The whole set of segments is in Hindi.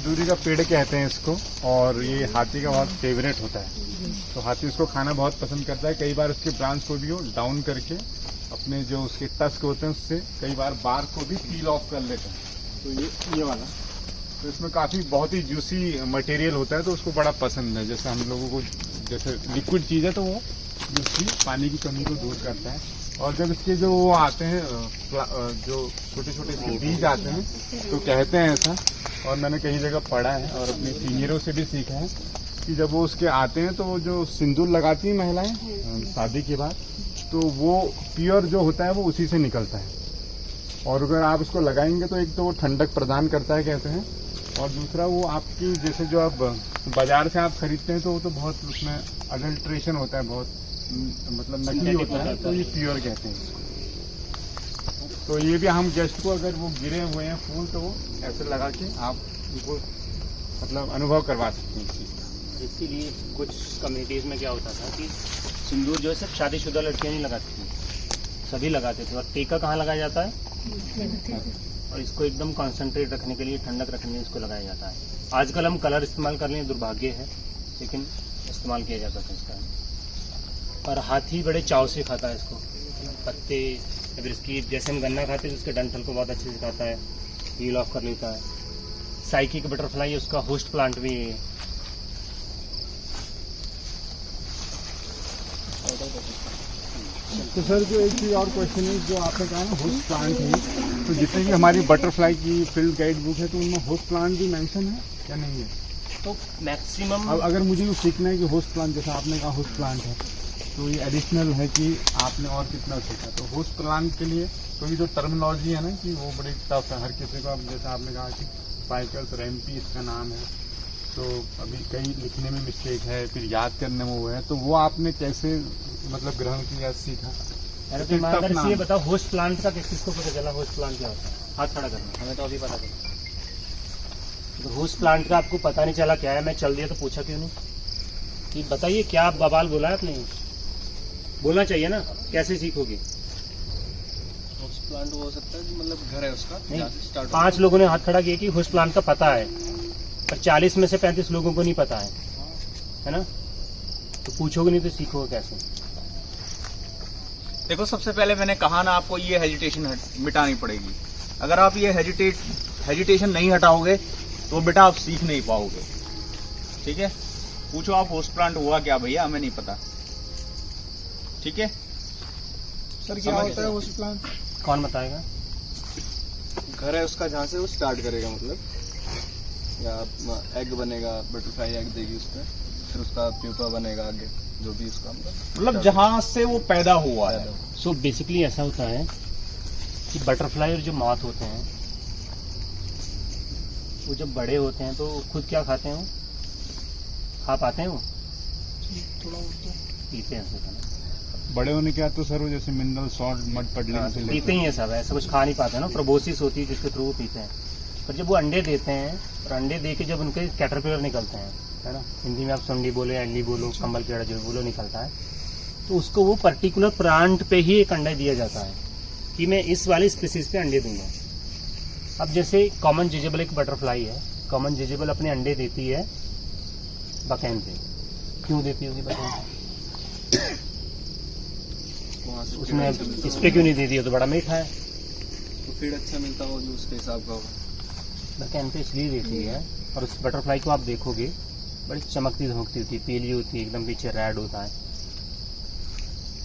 खजूरी का पेड़ कहते हैं इसको, और ये हाथी का बहुत फेवरेट होता है। तो हाथी उसको खाना बहुत पसंद करता है। कई बार उसके ब्रांच को भी वो डाउन करके अपने जो उसके टस्क होते हैं उससे कई बार बार को भी पील ऑफ कर लेते हैं। तो ये वाला, तो इसमें काफ़ी बहुत ही जूसी मटेरियल होता है, तो उसको बड़ा पसंद है। जैसे हम लोगों को जैसे लिक्विड चीज़ है तो वो उसकी पानी की कमी को दूर करता है। और जब इसके जो वो आते हैं जो छोटे छोटे बीज आते हैं तो कहते हैं ऐसा, और मैंने कई जगह पढ़ा है और अपने सीनियरों से भी सीखा है कि जब वो उसके आते हैं तो वो जो सिंदूर लगाती हैं महिलाएं शादी के बाद, तो वो प्योर जो होता है वो उसी से निकलता है। और अगर आप इसको लगाएंगे तो एक तो वो ठंडक प्रदान करता है कहते हैं, और दूसरा वो आपकी जैसे जो आप बाजार से आप खरीदते हैं तो वो तो बहुत उसमें अडल्ट्रेशन होता है, बहुत मतलब नकली होता है, तो ये प्योर कहते हैं इसको। तो ये भी हम गेस्ट को अगर वो गिरे हुए हैं फूल तो वो ऐसे लगा के आप उनको मतलब अनुभव करवा सकते हैं इस चीज़ का। इसीलिए कुछ कम्युनिटीज़ में क्या होता था कि सिंदूर जो है सिर्फ शादीशुदा लड़कियाँ नहीं लगाती थी, सभी लगाते थे। और टीका कहाँ लगाया जाता है, और इसको एकदम कॉन्सेंट्रेट रखने के लिए, ठंडक रखने के लिए इसको लगाया जाता है। आजकल हम कलर इस्तेमाल कर लें, दुर्भाग्य है, लेकिन इस्तेमाल किया जाता था इसका। और हाथी बड़े चाव से खाता है इसको, पत्ते, फिर इसकी जैसे हम गन्ना खाते हैं तो उसके डंठल को बहुत अच्छे से खाता है, पील ऑफ कर लेता है। साइकिक बटरफ्लाई है, उसका होस्ट प्लांट भी है। तो सर जो एक चीज़ और क्वेश्चन है, जो आपने कहा ना होस्ट प्लांट है, तो जितने भी हमारी बटरफ्लाई की फील्ड गाइड बुक है तो उनमें होस्ट प्लांट भी मेंशन है या नहीं है? तो मैक्सिमम अब अगर मुझे ये सीखना है कि होस्ट प्लांट, जैसा आपने कहा होस्ट प्लांट है, तो ये एडिशनल है कि आपने और कितना सीखा? तो होस्ट प्लांट के लिए तो ये जो टर्मिनोलॉजी है ना कि वो बड़ी टफ है हर किसी को। अब जैसे आपने कहा कि फाइकल्स रैम्पी इसका नाम है, तो अभी कई लिखने में मिस्टेक है, फिर याद करने में वो है, तो वो आपने कैसे मतलब ग्रहण किया, सीखा? अरे तो ईमानदारी से ये बताओ, होस्ट प्लांट का किसको पता चला? होस्ट प्लांट क्या होता है? हाथ खड़ा करना, हमें तो अभी पता चला। तो होस्ट प्लांट का आपको पता नहीं चला क्या है? मैं चल दिया तो पूछा क्यों नहीं कि बताइए क्या बवाल बोला है आपने? बोलना चाहिए ना, कैसे सीखोगे? होस्ट प्लांट हो सकता है कि मतलब घर है उसका, नहीं, 5 लोगों ने हाथ खड़ा किया कि होस्ट प्लांट का पता है, पर 40 में से 35 लोगों को नहीं पता है ना? तो पूछोगे नहीं तो सीखोगे कैसे? देखो, सबसे पहले मैंने कहा ना आपको, ये हेजिटेशन मिटानी पड़ेगी। अगर आप ये हेजिटेशन नहीं हटाओगे तो बेटा आप सीख नहीं पाओगे। ठीक है, पूछो आप होस्ट प्लांट हुआ क्या भैया, हमें नहीं पता। ठीक है सर, क्या होता है होस्ट प्लांट? कौन बताएगा? घर है उसका जहाँ से वो स्टार्ट करेगा, मतलब या एग बनेगा, बटरफ्लाई एग देगी उसमें, फिर उसका प्यूपा बनेगा आगे, जो भी उसका मतलब जहाँ से वो पैदा हुआ है। सो बेसिकली ऐसा होता है कि बटरफ्लाई और जो मॉथ होते हैं वो जब बड़े होते हैं तो खुद क्या खाते हैं? वो खा पाते हैं? वो पीते हैं। बड़े होने के बाद तो सर वो जैसे मिनरल सॉल्ट मड पडलिंग से पीते ही है सब, ऐसा कुछ खा नहीं पाते ना। प्रोबोसिस होती है जिसके थ्रू वो पीते हैं। पर जब वो अंडे देते हैं और अंडे दे के जब उनके कैटरपिलर निकलते हैं, है ना, हिंदी में आप सुंडी बोलो, एंडी बोलो, कंबल पेड़ा जो बोलो, निकलता है, तो उसको वो पर्टिकुलर प्लांट पे ही एक अंडा दिया जाता है कि मैं इस वाली स्पीसीज पे अंडे दूंगा। अब जैसे कॉमन जेजेबल एक बटरफ्लाई है, कॉमन जेजेबल अपने अंडे देती है बकैन पे। क्यों देती होगी बकैन? उसने इस पे क्यों नहीं दे दिया? तो बड़ा मीठा है, तो फीड अच्छा मिलता हो जो उसके हिसाब का होगा। बकैन पे इसलिए देती है। और उस बटरफ्लाई को आप देखोगे बड़ी चमकती धमकती होती है, पीली होती है, एकदम पीछे रेड होता है।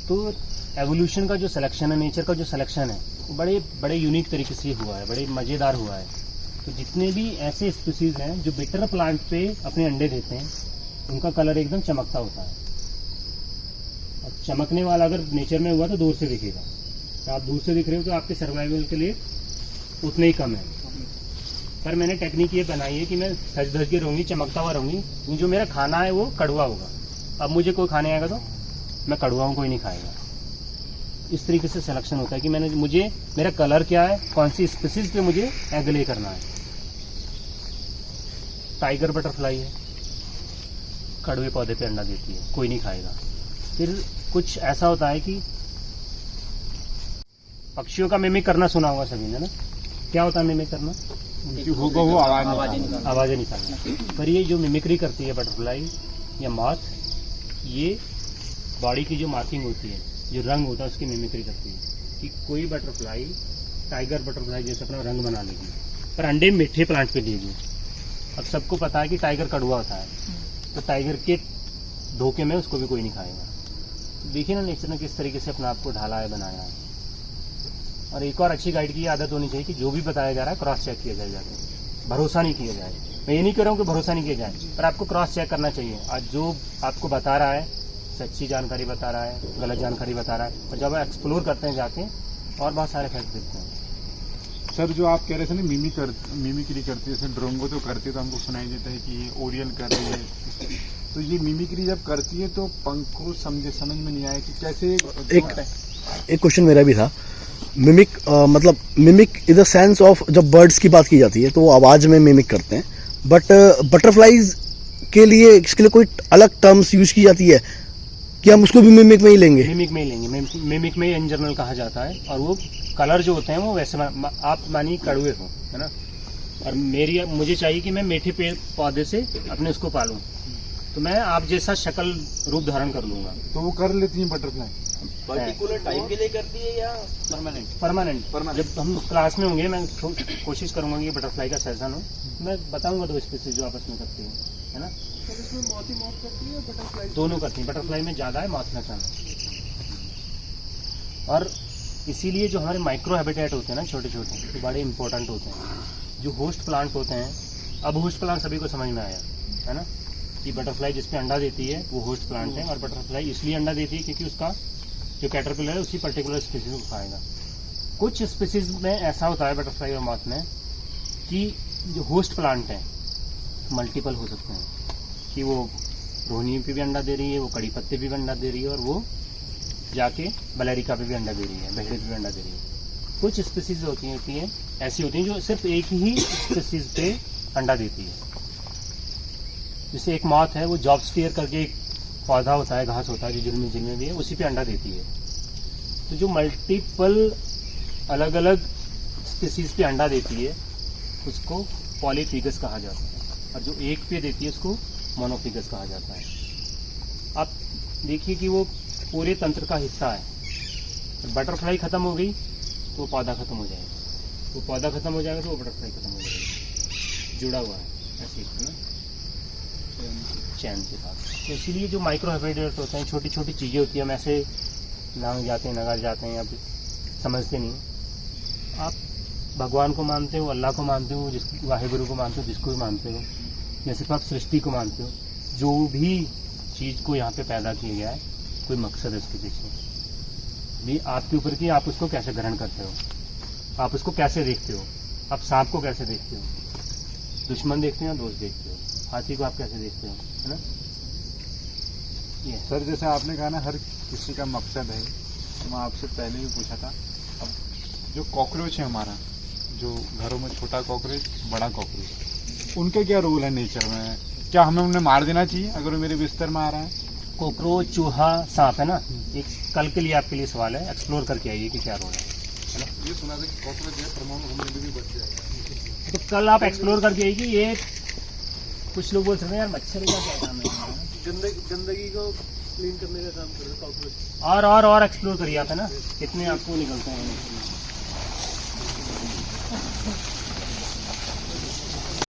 तो एवोल्यूशन का जो सिलेक्शन है, नेचर का जो सिलेक्शन है, वो बड़े बड़े यूनिक तरीके से हुआ है, बड़े मज़ेदार हुआ है। तो जितने भी ऐसे स्पीसीज हैं जो बिटर प्लांट पे अपने अंडे देते हैं, उनका कलर एकदम चमकता होता है। और चमकने वाला अगर नेचर में हुआ तो दूर से दिखेगा। तो आप दूर से दिख रहे हो तो आपके सर्वाइवल के लिए उतने ही कम है। पर मैंने टेक्निक ये बनाई है कि मैं सज धज के रहूँगी, चमकता हुआ रहूँगी। जो मेरा खाना है वो कड़वा होगा। अब मुझे कोई खाने आएगा तो मैं कड़वा हूँ, कोई नहीं खाएगा। इस तरीके से सिलेक्शन होता है कि मुझे मेरा कलर क्या है, कौन सी स्पीसीज पे मुझे एग ले करना है। टाइगर बटरफ्लाई है, कड़वे पौधे पे अंडा देती है, कोई नहीं खाएगा। फिर कुछ ऐसा होता है कि पक्षियों का मिमिक करना सुना होगा सभी ने ना। क्या होता है मिमिक करना? उनकी हूबहू आवाज़ें निकालना। पर ये जो मिमिक्री करती है बटरफ्लाई या मॉथ, ये बॉडी की जो मार्किंग होती है, जो रंग होता है उसकी मिमिक्री करती है। कि कोई बटरफ्लाई टाइगर बटरफ्लाई जैसे अपना रंग बना लेगी, पर अंडे मीठे प्लांट पे देगी। अब सबको पता है कि टाइगर कड़वा होता है, तो टाइगर के धोखे में उसको भी कोई नहीं खाएगा। देखिए ना नेचर ने किस तरीके से अपने आप को ढाला है, बनाया है। और एक और अच्छी गाइड की आदत होनी चाहिए कि जो भी बताया जा रहा है क्रॉस चेक किया जाए जाके, भरोसा नहीं किया जाए। मैं ये नहीं कह रहा हूँ कि भरोसा नहीं किया जाए, पर आपको क्रॉस चेक करना चाहिए। आज जो आपको बता रहा है सच्ची जानकारी बता रहा है, गलत जानकारी बता रहा है, और जब आप एक्सप्लोर करते हैं जाके और बहुत सारे फैक्ट दिखते हैं। सर जो आप कह रहे थे ना मिमिक्री करती है, जैसे ड्रोंगो तो करती है तो हमको सुनाई देता है कि ये ओरियल कर रही है, तो ये मिमिक्री जब करती है तो पंख को समझ में नहीं आया कि कैसे। एक क्वेश्चन मेरा भी था, मिमिक मतलब mimic in the sense of जब बर्ड्स की बात की जाती है तो वो आवाज में मिमिक करते हैं, बट बटरफ्लाईज के लिए इसके लिए कोई अलग टर्म्स यूज की जाती है कि हम उसको भी मिमिक में ही लेंगे? मिमिक में ही लेंगे, मिमिक में ही इन जनरल कहा जाता है। और वो कलर जो होते हैं वो वैसे आप मानिए कड़वे हो, है ना, और मुझे चाहिए कि मैं मीठे पेड़ पौधे से अपने उसको पालूं, तो मैं आप जैसा शक्ल रूप धारण कर लूंगा। तो वो कर लेती है बटरफ्लाई पर्टिकुलर टाइम के लिए करती है या परमानेंट? जब हम क्लास में होंगे मैं कोशिश करूंगा कि बटरफ्लाई का सेशन हो, मैं बताऊंगा 2 स्पीसीज जो आपस में करती है ना। इसमें मौत करती है बटरफ्लाई? दोनों करती हैं, बटरफ्लाई में ज़्यादा है, मॉथ में कम है। और इसीलिए जो हमारे माइक्रो हैबिटेट होते हैं ना, छोटे छोटे, तो बड़े इंपॉर्टेंट होते हैं। जो होस्ट प्लांट होते हैं, अब होस्ट प्लांट सभी को समझ में आया है ना, कि बटरफ्लाई जिस पे अंडा देती है वो होस्ट प्लांट है। और बटरफ्लाई इसलिए अंडा देती है क्योंकि उसका जो कैटरपिलर है उसी पर्टिकुलर स्पीसीज को खाएगा। कुछ स्पीसीज में ऐसा होता है बटरफ्लाई और मॉथ में कि जो होस्ट प्लांट है मल्टीपल हो सकते हैं, कि वो रोहनी पे भी अंडा दे रही है, वो कड़ी पत्ते पे भी अंडा दे रही है, और वो जाके बलेरिका पे भी अंडा दे रही है, बहेड़े पे भी अंडा दे रही है। कुछ स्पीसीज होती हैं ऐसी होती हैं जो सिर्फ एक ही स्पीसीज पे अंडा देती है। जैसे एक मॉथ है, वो जॉबस्टियर करके एक पौधा होता है, घास होता है जो जिनमें भी है, उसी पे अंडा देती है। तो जो मल्टीपल अलग अलग स्पीसीज पे अंडा देती है उसको पॉलीफिगस कहा जाता है, और जो एक पे देती है उसको मोनोफिगस कहा जाता है। आप देखिए कि वो पूरे तंत्र का हिस्सा है। बटरफ्लाई खत्म हो गई तो पौधा खत्म हो जाएगा, वो पौधा खत्म हो जाएगा तो वो बटरफ्लाई खत्म हो जाएगा, जुड़ा हुआ है ऐसे ही ना, चैन के साथ। तो इसीलिए जो माइक्रो हैबिटेट होते हैं, छोटी छोटी चीज़ें होती हैं, हम ऐसे लांग जाते हैं, नगर जाते हैं, अब समझते नहीं। आप भगवान को मानते हो, अल्लाह को मानते हो, वाहेगुरु को मानते हो, जिसको भी मानते हो, या सिर्फ आप सृष्टि को मानते हो, जो भी चीज़ को यहाँ पे पैदा किया गया है कोई मकसद है उसके पीछे। भी आपके ऊपर कि आप उसको कैसे ग्रहण करते हो, आप उसको कैसे देखते हो। आप सांप को कैसे देखते हो, दुश्मन देखते हो या दोस्त देखते हो। हाथी को आप कैसे देखते हो, है ना। ये सर जैसे आपने कहा ना हर किसी का मकसद है, तो मैं आपसे पहले भी पूछा था, अब जो कॉकरोच है हमारा, जो घरों में छोटा कॉकरोच, बड़ा कॉकरोच, उनका क्या रोल है नेचर में? क्या हमें उन्हें मार देना चाहिए अगर वो मेरे बिस्तर में आ रहा है? कॉकरोच, चूहा, सांप है ना, एक कल के लिए आपके लिए सवाल है, एक्सप्लोर करके आइए कि क्या रोल है ना। ये सुना था कि कॉकरोच है परमाणु हमले में भी बच जाएगा, तो कल आप एक्सप्लोर करके आइए कि ये कुछ लोग बोल सकते हैं यार मच्छर का क्या काम है, गंदगी को क्लीन करने का काम कर रहे हैं कॉकरोच। और एक्सप्लोर करिए आप, है ना, कितने आपको निकलते हैं।